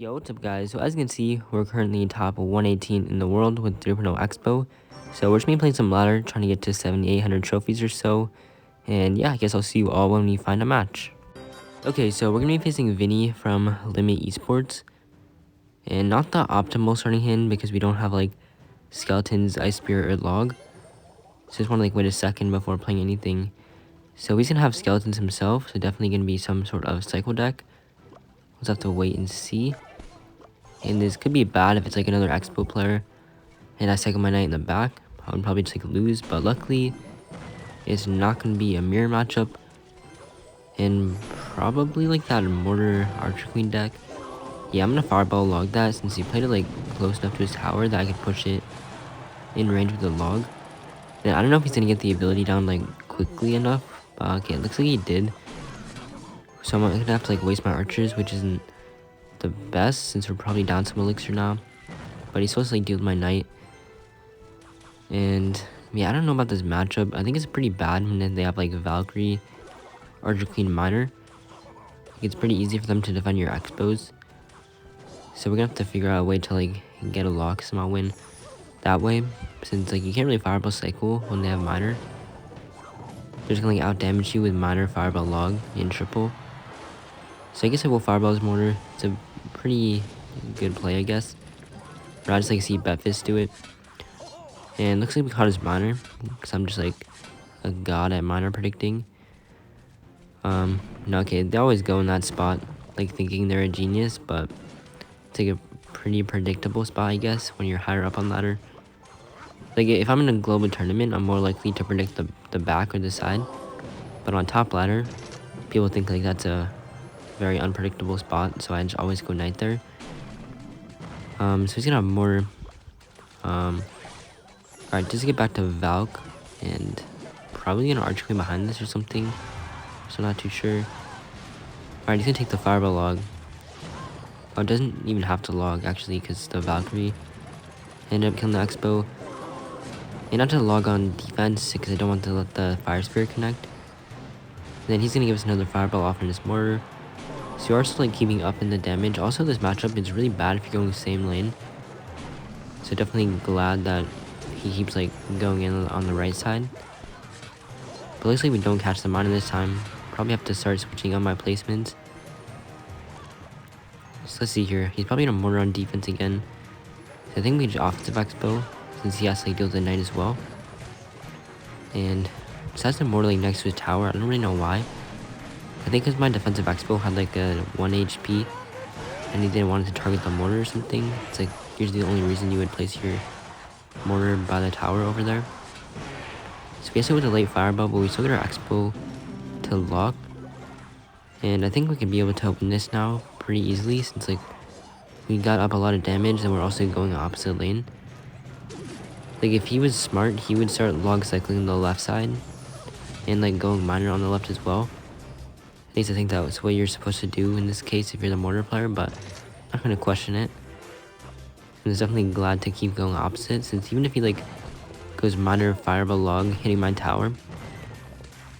Yo, what's up guys? So as you can see, we're currently top 118 in the world with 3.0 Expo. So we're just gonna be playing some ladder, trying to get to 7,800 trophies or so. And yeah, I guess I'll see you all when we find a match. Okay, so we're gonna be facing Vinny from Limit Esports. And not the optimal starting hand because we don't have like Skeletons, Ice Spirit, or Log. So just wanna like wait a second before playing anything. So he's gonna have Skeletons himself, so definitely gonna be some sort of Cycle deck. We'll have to wait and see. And this could be bad if it's like another Expo player and I cycle my knight in the back. I would probably just like lose, but luckily it's not going to be a mirror matchup. And probably like that Mortar Archer Queen deck. Yeah, I'm going to Fireball Log that since he played it like close enough to his tower that I could push it in range with the Log. And I don't know if he's going to get the ability down like quickly enough. But okay, it looks like he did. So I'm going to have to like waste my archers, which isn't the best since we're probably down some elixir now. But he's supposed to like deal with my knight. And yeah, I don't know about this matchup. I think it's pretty bad when they have like Valkyrie, Archer Queen, Miner. It's pretty easy for them to defend your expos. So we're gonna have to figure out a way to like get a lock somehow win that way. Since like you can't really Fireball cycle when they have Miner. They're just gonna like out damage you with Miner, Fireball, Log, in triple. So I guess I will Fireball's Mortar. It's a pretty good play, I guess. But I just like see Betfist do it. And looks like we caught his Miner, because I'm just like a god at Miner predicting. No, okay, they always go in that spot, like thinking they're a genius, but it's like a pretty predictable spot, I guess, when you're higher up on ladder. Like, if I'm in a global tournament, I'm more likely to predict the back or the side. But on top ladder, people think like that's a very unpredictable spot, so I just always go knight there. So he's gonna have more, alright, just to get back to Valk, and probably gonna Archer Queen behind this or something, so I'm not too sure. Alright, he's gonna take the Fireball Log. Oh, it doesn't even have to log, actually, because the Valkyrie ended up killing the Expo. And not to log on defense, because I don't want to let the Fire Spirit connect. And then he's gonna give us another Fireball off in his Mortar. So you are still like keeping up in the damage. Also, this matchup is really bad if you're going the same lane. So definitely glad that he keeps like going in on the right side. But looks like we don't catch the Miner this time. Probably have to start switching on my placements. So let's see here. He's probably gonna Mortar on defense again. So I think we just offensive Expo, since he has to like deal with the knight as well. And besides the Mortar like next to his tower, I don't really know why. I think because my defensive Expo had like a 1 HP and he didn't want it to target the Mortar or something. It's like usually the only reason you would place your Mortar by the tower over there. So we guess it was a late Fireball, but we still get our Expo to lock. And I think we can be able to win this now pretty easily since like we got up a lot of damage and we're also going opposite lane. Like if he was smart, he would start log cycling the left side and like going Miner on the left as well. At least I think that's what you're supposed to do in this case if you're the Mortar player, but I'm not gonna question it. I'm definitely glad to keep going opposite, since even if he like goes Miner, Fireball, Log, hitting my tower,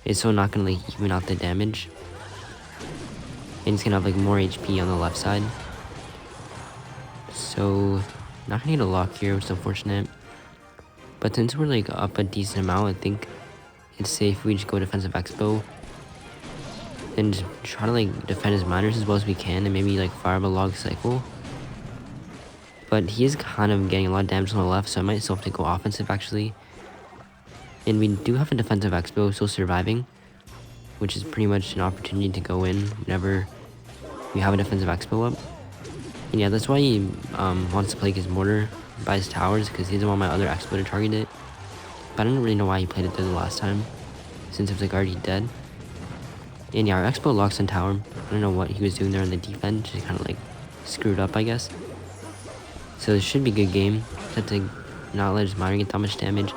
it's still not gonna like even out the damage. And he's gonna have like more HP on the left side. So not gonna need a lock here, which is unfortunate. But since we're like up a decent amount, I think it's safe if we just go defensive Expo. And just try to like defend his Miners as well as we can, and maybe like Fireball, Log, cycle. But he is kind of getting a lot of damage on the left, so I might still have to go offensive actually. And we do have a defensive Expo still surviving, which is pretty much an opportunity to go in whenever we have a defensive Expo up. And yeah, that's why he wants to play his Mortar by his towers, because he doesn't want my other Expo to target it. But I don't really know why he played it there the last time, since it was like already dead. And yeah, our Expo locks on tower. I don't know what he was doing there on the defense, just kind of like screwed up, I guess. So this should be a good game. Have to not let his Miner get that much damage.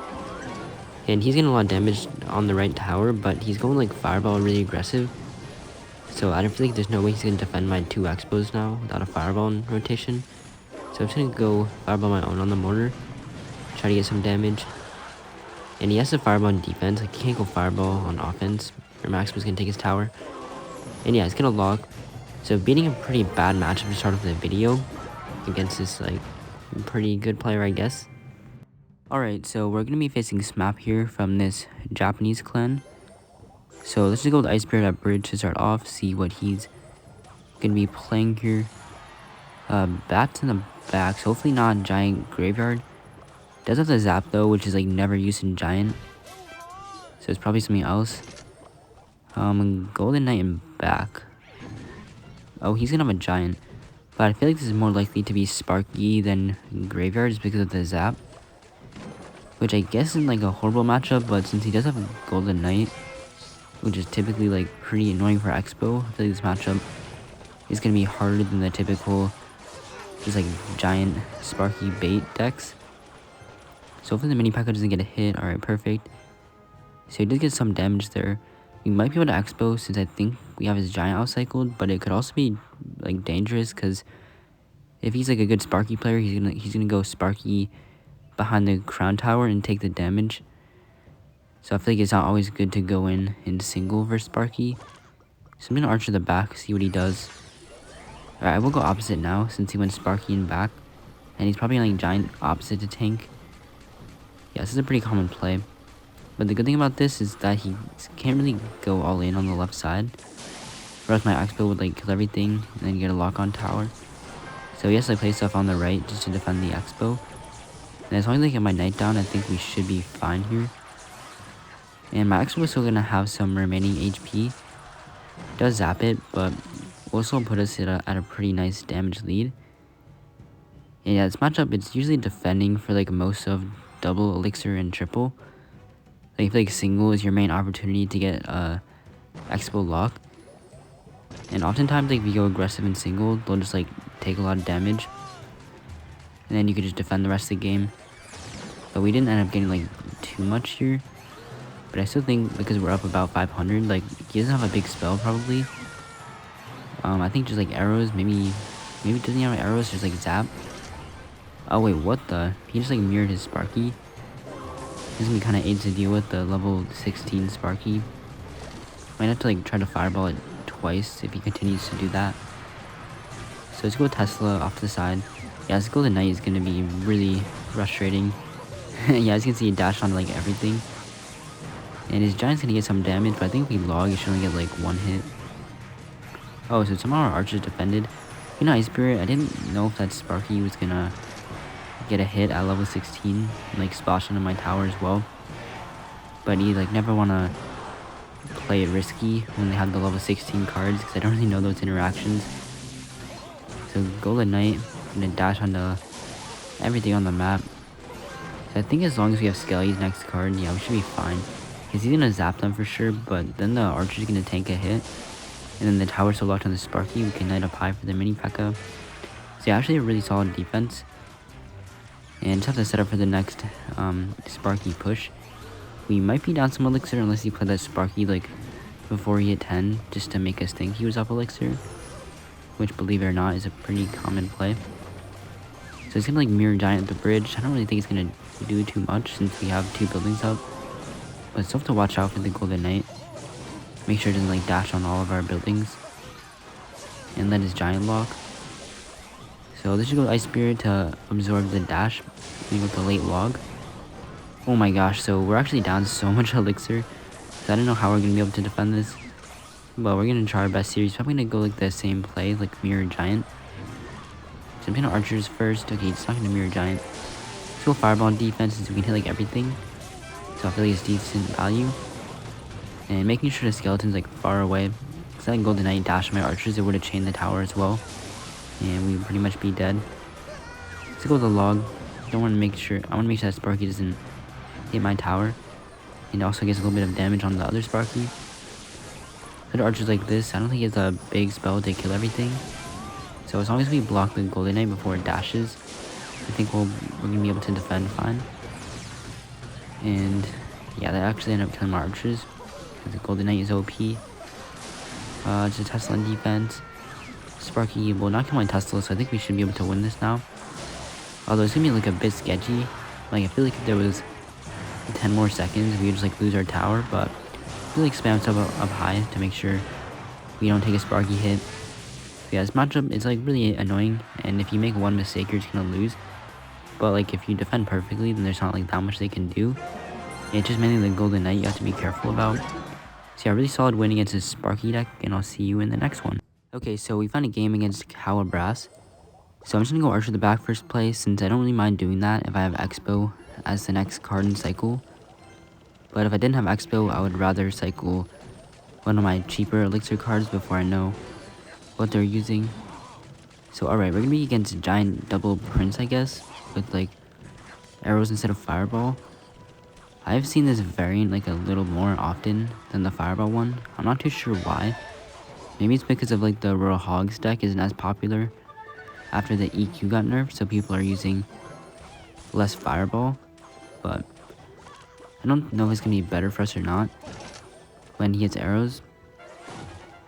And he's getting a lot of damage on the right tower, but he's going like Fireball really aggressive. So I don't feel like there's no way he's going to defend my 2 Expos now without a Fireball in rotation. So I'm just going to go Fireball my own on the Mortar. Try to get some damage. And he has to Fireball on defense. Like, he can't go Fireball on offense, or Maximus going to take his tower. And yeah, he's going to log. So beating a pretty bad matchup to start off the video against this like pretty good player, I guess. Alright, so we're gonna be facing Smap here from this Japanese clan. So let's just go with Ice Spirit at bridge to start off, see what he's gonna be playing here. Bats in the back, so hopefully not Giant Graveyard. Does have the Zap though, which is like never used in Giant. So it's probably something else. Golden Knight in back. Oh, he's gonna have a Giant. But I feel like this is more likely to be Sparky than Graveyard just because of the Zap. Which I guess isn't like a horrible matchup, but since he does have a Golden Knight, which is typically like pretty annoying for Expo, I feel like this matchup is gonna be harder than the typical just like Giant Sparky bait decks. So hopefully the mini P.E.K.K.A doesn't get a hit. Alright, perfect. So he did get some damage there. We might be able to Expo since I think we have his Giant outcycled, but it could also be like dangerous because if he's like a good Sparky player, he's gonna go Sparky behind the Crown Tower and take the damage. So I feel like it's not always good to go in single versus Sparky. So I'm gonna Archer the back, see what he does. Alright, I will go opposite now since he went Sparky in back. And he's probably like Giant opposite to tank. Yeah, this is a pretty common play. But the good thing about this is that he can't really go all in on the left side. Whereas my Expo would like kill everything and then get a lock on tower. So he has to play stuff on the right just to defend the Expo. And as long as I get my Knight down, I think we should be fine here. And my Expo is still going to have some remaining HP. It does zap it, but also put us at a pretty nice damage lead. And yeah, this matchup, it's usually defending for like most of double, elixir, and triple. Like, I feel like single is your main opportunity to get Expo lock. And oftentimes, like, if you go aggressive in single, they'll just like take a lot of damage. And then you could just defend the rest of the game. But we didn't end up getting like too much here. But I still think because we're up about 500, like, he doesn't have a big spell probably. I think just like arrows, maybe doesn't he have arrows, just like zap. Oh wait, what the? He just like mirrored his Sparky. This is gonna be kind of aids to deal with the level 16 Sparky. Might have to like try to fireball it twice if he continues to do that. So let's go with Tesla off to the side. Yeah, this Golden Knight is gonna be really frustrating. Yeah, as you can see, he dashed on like everything. And his Giant's gonna get some damage, but I think if we log, it should only get like one hit. Oh, so somehow our Archers defended. You know, Ice Spirit, I didn't know if that Sparky was gonna get a hit at level 16, like splash onto my tower as well. But he like never wanna play it risky when they have the level 16 cards, because I don't really know those interactions. So Golden Knight, gonna dash onto everything on the map. So I think as long as we have Skelly's next card, yeah, we should be fine. Because he's gonna zap them for sure, but then the Archer's gonna tank a hit. And then the tower's so locked on the Sparky, we can Knight up high for the mini P.E.K.K.A. So yeah, actually a really solid defense. And just have to set up for the next Sparky push. We might be down some elixir unless he played that Sparky like before he hit 10, just to make us think he was up elixir. Which, believe it or not, is a pretty common play. So he's gonna like mirror Giant at the bridge. I don't really think he's gonna do too much since we have 2 buildings up. But still have to watch out for the Golden Knight. Make sure it doesn't like dash on all of our buildings. And let his Giant lock. So this should go Ice Spirit to absorb the dash. We go to late log. Oh my gosh, so we're actually down so much elixir. So I don't know how we're gonna be able to defend this. But we're gonna try our best series. Probably gonna go like the same play, like mirror Giant. So I'm gonna Archers first. Okay, it's not gonna mirror Giant. Let's go Fireball defense since we can hit like everything. So I feel like it's decent value. And making sure the skeleton's like far away. Because I think Golden Knight dash my Archers, it would have chained the tower as well. And we would pretty much be dead. Let's go with the log. I want to make sure that Sparky doesn't hit my tower. And also gets a little bit of damage on the other Sparky. Good Archers like this, I don't think he has a big spell to kill everything. So as long as we block the Golden Knight before it dashes, I think we're gonna be able to defend fine. And yeah, that actually ended up killing my Archers. The Golden Knight is OP. Just a Tesla in defense. Sparky will not kill my Tesla, so I think we should be able to win this now. Although it's gonna be like a bit sketchy. Like I feel like if there was 10 more seconds, we would just like lose our tower, but we like spam stuff up high to make sure we don't take a Sparky hit. yeah, this matchup is like really annoying, and if you make one mistake, you're just gonna lose. But like if you defend perfectly, then there's not like that much they can do. It's just mainly the Golden Knight you have to be careful about. So yeah, really solid win against this Sparky deck, and I'll see you in the next one. Okay, so we found a game against Kawa Brass. So I'm just gonna go Archer the back first play, since I don't really mind doing that if I have Expo as the next card in cycle. But if I didn't have Expo, I would rather cycle one of my cheaper elixir cards before I know what they're using. So alright, we're gonna be against Giant Double Prince, I guess, with like arrows instead of Fireball. I've seen this variant like a little more often than the Fireball one. I'm not too sure why. Maybe it's because of like the Royal Hogs deck isn't as popular after the EQ got nerfed, so people are using less Fireball. But I don't know if it's gonna be better for us or not when he gets arrows.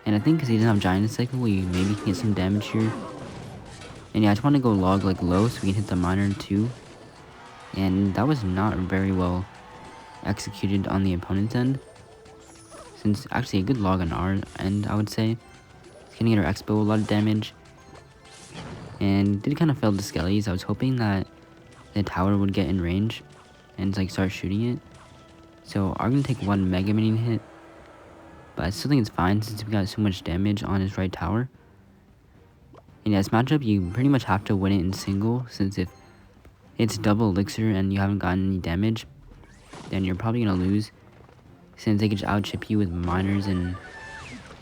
And I think because he doesn't have Giant in cycle, we maybe can get some damage here. And yeah, I just want to go log like low so we can hit the miner too. And that was not very well executed on the opponent's end. Since actually a good log on our end, I would say. It's gonna get our Expo a lot of damage. And did kind of fail the Skellies. I was hoping that the tower would get in range and like start shooting it. So I'm gonna take one Mega Minion hit. But I still think it's fine since we got so much damage on his right tower. And yeah, this matchup, you pretty much have to win it in single, since if it's double elixir and you haven't gotten any damage, then you're probably gonna lose, since they can just out-chip you with miners and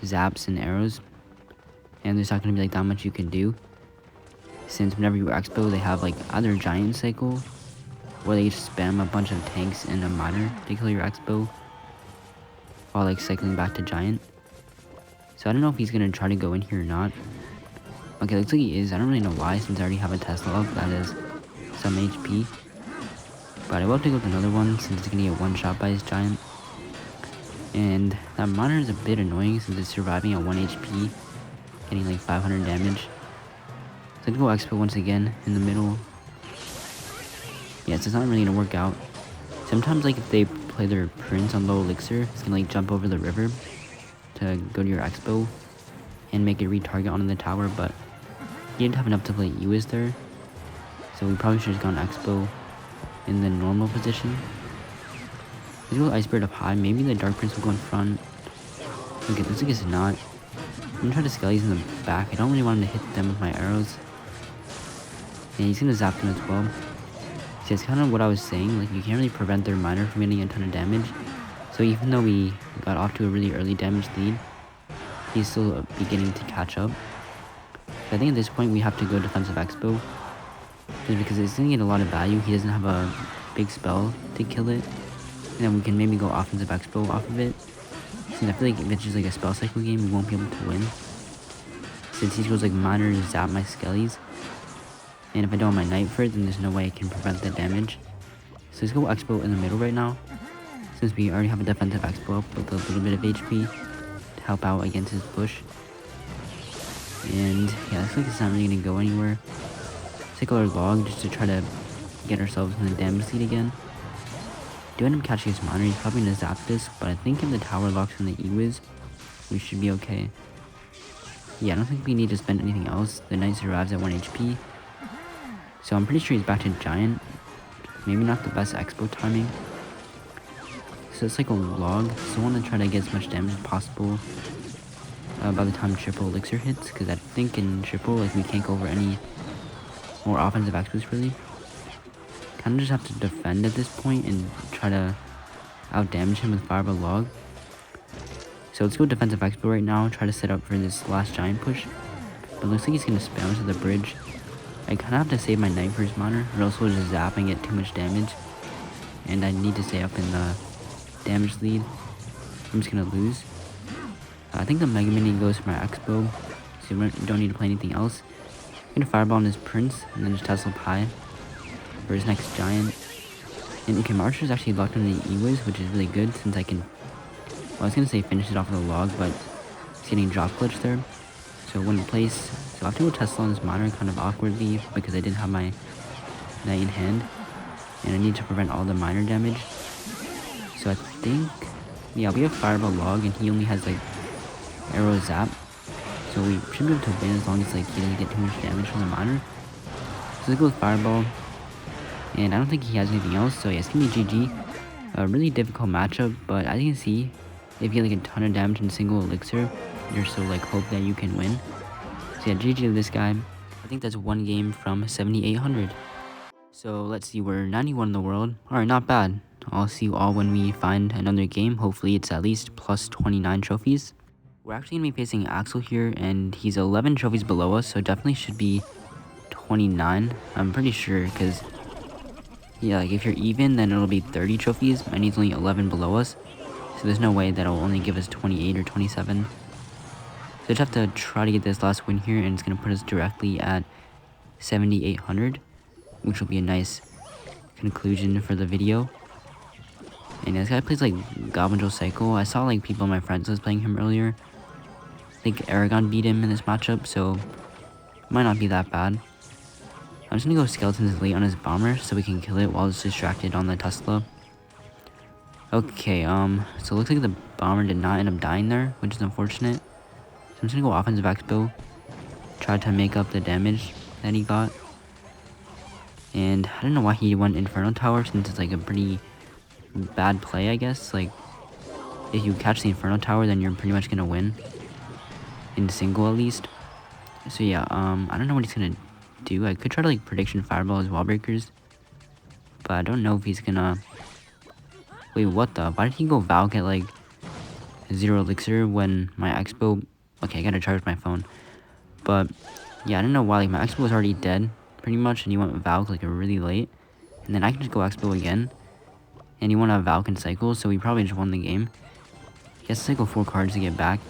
zaps and arrows, and there's not gonna be like that much you can do, since whenever you expo, they have like either Giant cycle, or they just spam a bunch of tanks and a miner to kill your expo, while like cycling back to Giant. So I don't know if he's gonna try to go in here or not. Okay, looks like he is. I don't really know why, since I already have a Tesla up that is some HP. But I will have to go with another one, since it's gonna get one shot by his Giant. And that miner is a bit annoying, since it's surviving at 1 HP, getting like 500 damage. So I'm gonna go Expo once again, in the middle. Yeah, so it's not really gonna work out. Sometimes like if they play their Prince on low elixir, it's gonna like jump over the river to go to your Expo and make it retarget onto the tower, but he didn't have enough to play Ewis there, so we probably should have gone Expo in the normal position. Let's go Ice Bird up high. Maybe the Dark Prince will go in front. Okay, this like is not. I'm gonna try to Skellies in the back. I don't really want him to hit them with my arrows. And he's gonna zap them as well. See, it's kind of what I was saying. Like, you can't really prevent their miner from getting a ton of damage. So even though we got off to a really early damage lead, he's still beginning to catch up. So I think at this point we have to go defensive expo, just because it's gonna get a lot of value. He doesn't have a big spell to kill it, and then we can maybe go offensive expo off of it. Since I feel like if it's just like a spell cycle game, we won't be able to win. Since he goes like miner and zap my Skellies, and if I don't have my Knight for it, then there's no way I can prevent the damage. So let's go expo in the middle right now, since we already have a defensive expo up with a little bit of HP to help out against his push. And yeah, looks like it's not really gonna go anywhere. Let's take our log just to try to get ourselves in the damage lead again. Do end up catching his miner, he's probably gonna zap this, but I think if the tower locks in the E-Wiz, we should be okay. Yeah, I don't think we need to spend anything else. The Knight survives at 1 HP. So I'm pretty sure he's back to Giant. Maybe not the best expo timing. So it's like a log, so I want to try to get as much damage as possible by the time triple elixir hits, because I think in triple, like, we can't go over any more offensive expos really. Kind of just have to defend at this point and try to out damage him with Fireball log. So let's go defensive expo right now, try to set up for this last Giant push. But it looks like he's going to spam to the bridge. I kind of have to save my Knight for his miner, or else we'll just zap and get too much damage. And I need to stay up in the damage lead. I'm just going to lose. I think the Mega Minion goes for my Expo, so we don't need to play anything else. I'm going to Fireball on his Prince, and then just Tesla Pie for his next Giant. And okay, my Archer is actually locked on the E-Wiz, which is really good, since I can, well, I was going to say finish it off with a log, but it's getting drop glitch there, so it wouldn't place. So I have to go Tesla on this miner kind of awkwardly, because I didn't have my Knight in hand, and I need to prevent all the miner damage. So I think, yeah, we have Fireball log, and he only has like Arrow Zap, so we should be able to win as long as like he doesn't get too much damage from the miner. So let's go with Fireball, and I don't think he has anything else, so yeah, it's gonna be GG. A really difficult matchup, but as you can see, if you get like a ton of damage in single elixir, you're still like hope that you can win. So yeah, GG to this guy. I think that's one game from 7,800. So let's see, we're 91 in the world. Alright, not bad. I'll see you all when we find another game. Hopefully it's at least plus 29 trophies. We're actually going to be facing Axel here, and he's 11 trophies below us, so definitely should be 29. I'm pretty sure, because, yeah, like if you're even, then it'll be 30 trophies, and he's only 11 below us. So there's no way that'll only give us 28 or 27. So just have to try to get this last win here, and it's going to put us directly at 7,800, which will be a nice conclusion for the video. And this guy plays like Goblin Joe Cycle. I saw like people on my friends was playing him earlier. I think Aragon beat him in this matchup, so it might not be that bad. I'm just gonna go Skeletons late on his Bomber so we can kill it while it's distracted on the Tesla. Okay, so it looks like the Bomber did not end up dying there, which is unfortunate. So I'm just gonna go Offensive Expo, try to make up the damage that he got. And I don't know why he went Inferno Tower, since it's like a pretty bad play, I guess. Like, if you catch the Inferno Tower, then you're pretty much gonna win. In single, at least. So yeah, I don't know what he's gonna do. I could try to like Prediction Fireball as Wall Breakers, but I don't know if he's gonna... Wait, what the? Why did he go Valk at like 0 elixir when my Expo... Okay, I gotta charge my phone. But yeah, I don't know why. Like, my Expo was already dead, pretty much, and he went Valk like really late. And then I can just go Expo again. And he won a Valk and Cycle, so we probably just won the game. He has to cycle 4 cards to get back.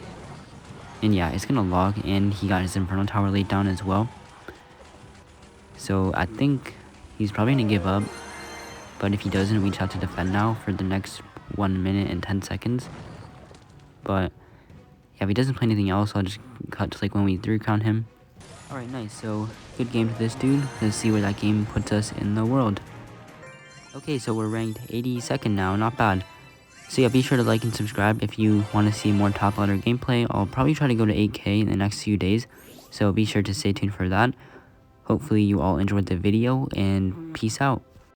And yeah, it's gonna log, and he got his Inferno Tower laid down as well. So I think he's probably gonna give up. But if he doesn't, we just have to defend now for the next 1 minute and 10 seconds. But yeah, if he doesn't play anything else, I'll just cut to like when we 3-count him. Alright, nice. So good game to this dude. Let's see where that game puts us in the world. Okay, so we're ranked 82nd now, not bad. So yeah, be sure to like and subscribe if you want to see more top ladder gameplay. I'll probably try to go to 8K in the next few days, so be sure to stay tuned for that. Hopefully you all enjoyed the video, and peace out.